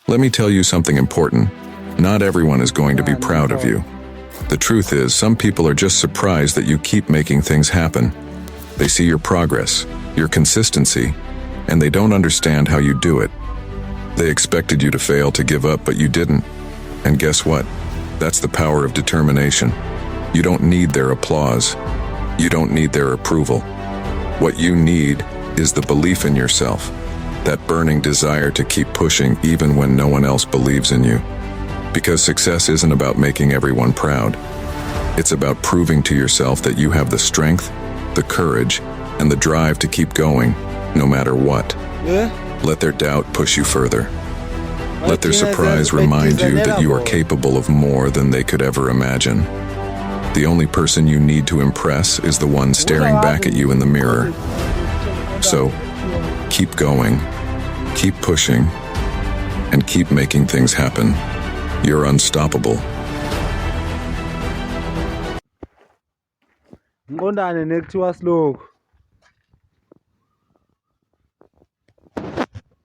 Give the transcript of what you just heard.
Let me tell you something important. Not everyone is going to be proud of you. The truth is, some people are just surprised that you keep making things happen. They see your progress, your consistency, and they don't understand how you do it. They expected you to fail, to give up, but you didn't. And guess what? That's the power of determination. You don't need their applause. You don't need their approval. What you need is the belief in yourself, that burning desire to keep pushing even when no one else believes in you. Because success isn't about making everyone proud. It's about proving to yourself that you have the strength, the courage, and the drive to keep going, no matter what. Let their doubt push you further. Let their surprise remind you that you are capable of more than they could ever imagine. The only person you need to impress is the one staring back at you in the mirror. So, keep going, keep pushing, and keep making things happen. You're unstoppable. Ngqondane nekuthiwa slow.